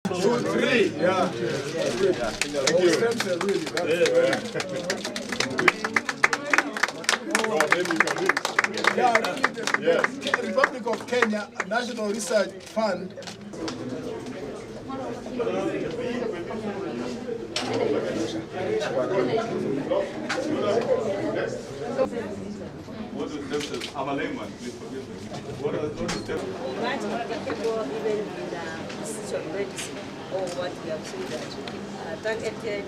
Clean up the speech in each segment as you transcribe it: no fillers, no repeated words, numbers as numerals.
2, 3. Yeah. Thank you. Stem cell, really. Yeah, really. The Republic of Kenya National Research Fund. What is stem cells? I'm a layman, please forgive me. What is stem cells? People even in precision medicine or what we have seen that targeted.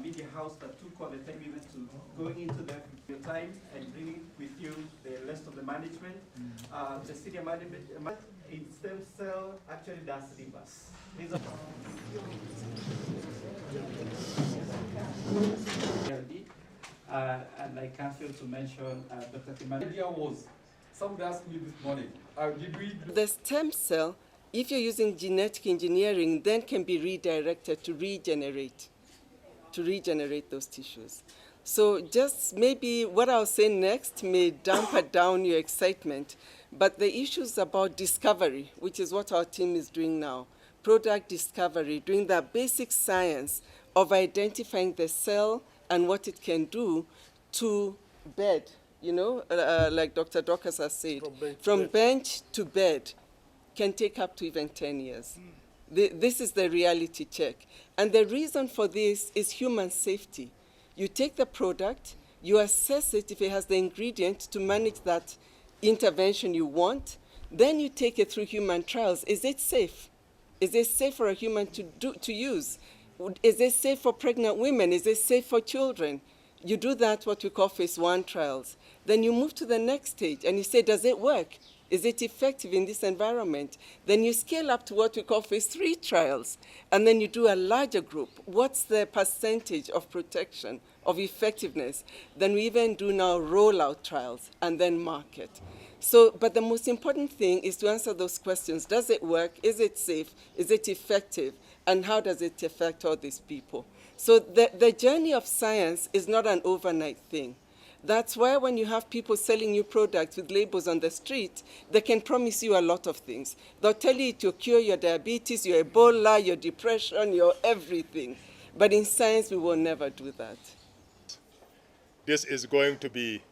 Media house that took all the time even to going into the time and bringing with you the rest of the management. The senior management in stem cell actually does reverse. And I can't fail to mention Dr. Timani. The idea was, somebody asked me this morning, did we... The stem cell, if you're using genetic engineering, then can be redirected to regenerate those tissues. So just maybe what I'll say next may dampen down your excitement, but the issues about discovery, which is what our team is doing now, product discovery, doing that basic science of identifying the cell and what it can do to bed, like Dr. Dorcas has said, from bench to bed can take up to even 10 years. This is the reality check. And the reason for this is human safety. You take the product, you assess it if it has the ingredient to manage that intervention you want, then you take it through human trials. Is it safe? Is it safe for a human to use? Is it safe for pregnant women? Is it safe for children? You do that, what we call phase 1 trials. Then you move to the next stage and you say, does it work? Is it effective in this environment? Then you scale up to what we call phase 3 trials. And then you do a larger group. What's the percentage of protection, of effectiveness? Then we even do now rollout trials and then market. So, but the most important thing is to answer those questions. Does it work? Is it safe? Is it effective? And how does it affect all these people? So the journey of science is not an overnight thing. That's why when you have people selling you products with labels on the street, they can promise you a lot of things. They'll tell you it will cure your diabetes, your Ebola, your depression, your everything. But in science, we will never do that. This is going to be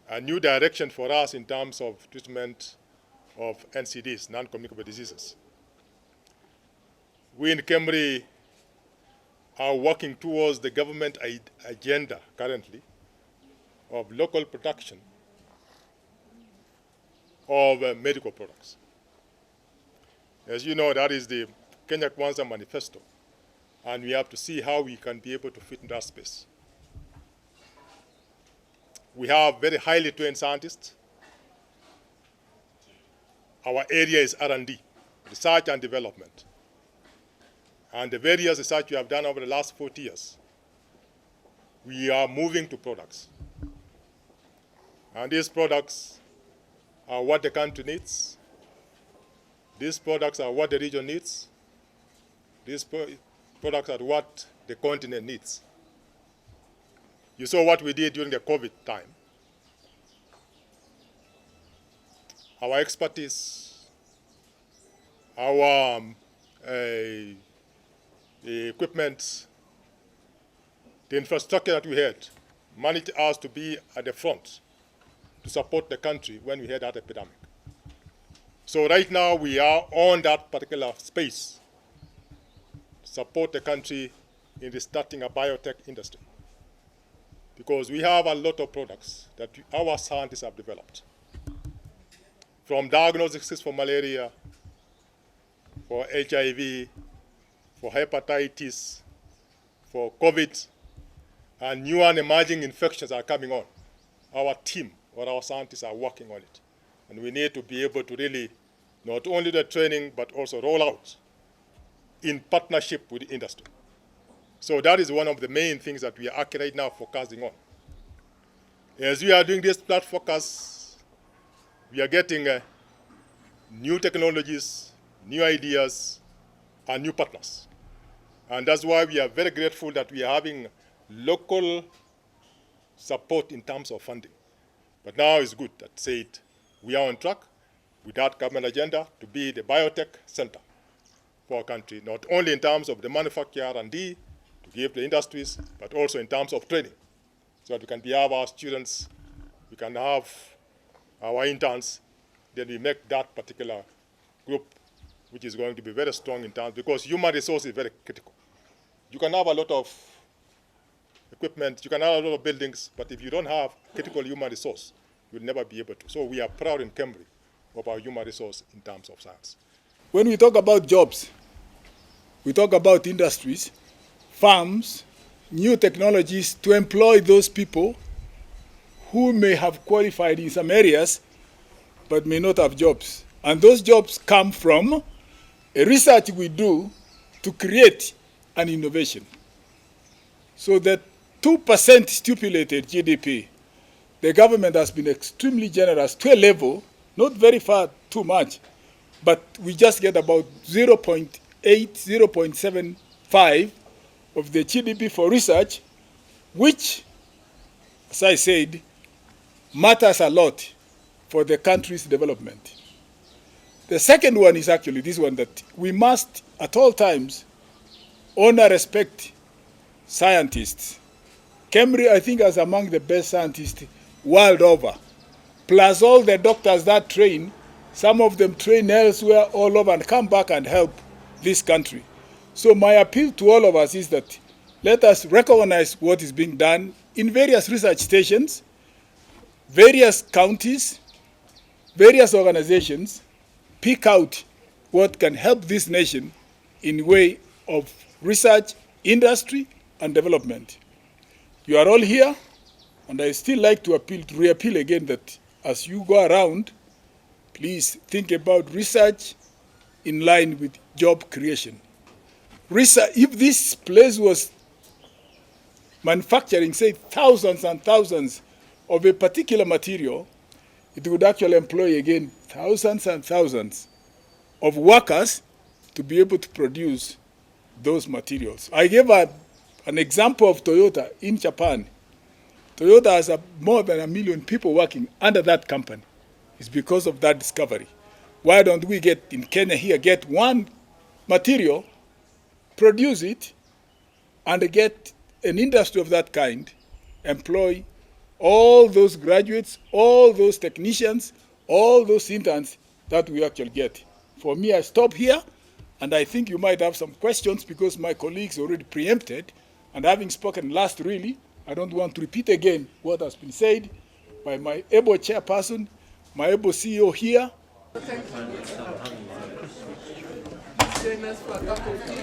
a new direction for us in terms of treatment of NCDs, non-communicable diseases. We in KEMRI are working towards the government agenda currently of local production of medical products. As you know, that is the Kenya Kwanza Manifesto, and we have to see how we can be able to fit in that space. We have very highly trained scientists. Our area is R&D, research and development. And the various research we have done over the last 40 years, we are moving to products. And these products are what the country needs. These products are what the region needs. These products are what the continent needs. You saw what we did during the COVID time. Our expertise, our the equipment, the infrastructure that we had managed us to be at the front to support the country when we had that epidemic. So right now we are on that particular space to support the country in restarting a biotech industry, because we have a lot of products that our scientists have developed, from diagnostics for malaria, for HIV, for hepatitis, for COVID, and new and emerging infections are coming on. Our team or our scientists are working on it. And we need to be able to really not only the training, but also roll out in partnership with the industry. So that is one of the main things that we are actually right now focusing on. As we are doing this plat focus, we are getting new technologies, new ideas, and new partners. And that's why we are very grateful that we are having local support in terms of funding. But now it's good that said we are on track with that government agenda to be the biotech center for our country, not only in terms of the manufacture R&D to give the industries, but also in terms of training, so that we can have our students, we can have our interns, then we make that particular group, which is going to be very strong in terms, because human resource is very critical. You can have a lot of equipment, you can have a lot of buildings, but if you don't have critical human resource, you'll never be able to. So we are proud in KEMRI of our human resource in terms of science. When we talk about jobs, we talk about industries, farms, new technologies to employ those people who may have qualified in some areas but may not have jobs. And those jobs come from a research we do to create an innovation. So that 2% stipulated GDP, the government has been extremely generous to a level, not very far too much, but we just get about 0.8, 0.75 of the GDP for research, which, as I said, matters a lot for the country's development. The second one is actually this one, that we must at all times honor, respect scientists. KEMRI, I think, is among the best scientists world over, plus all the doctors that train. Some of them train elsewhere all over and come back and help this country. So my appeal to all of us is that let us recognize what is being done in various research stations, various counties, various organizations, pick out what can help this nation in way of research, industry, and development. You are all here, and I still like to re-appeal again that as you go around, please think about research in line with job creation. Research, if this place was manufacturing, say, thousands and thousands of a particular material, it would actually employ, again, thousands and thousands of workers to be able to produce those materials. I gave an example of Toyota in Japan. Toyota has more than 1 million people working under that company. It's because of that discovery. Why don't we get in Kenya here, get one material, produce it, and get an industry of that kind, employ all those graduates, all those technicians, all those interns that we actually get. For me, I stop here, and I think you might have some questions because my colleagues already preempted, and having spoken last really, I don't want to repeat again what has been said by my able chairperson, my able CEO here. Join us for a cup of tea.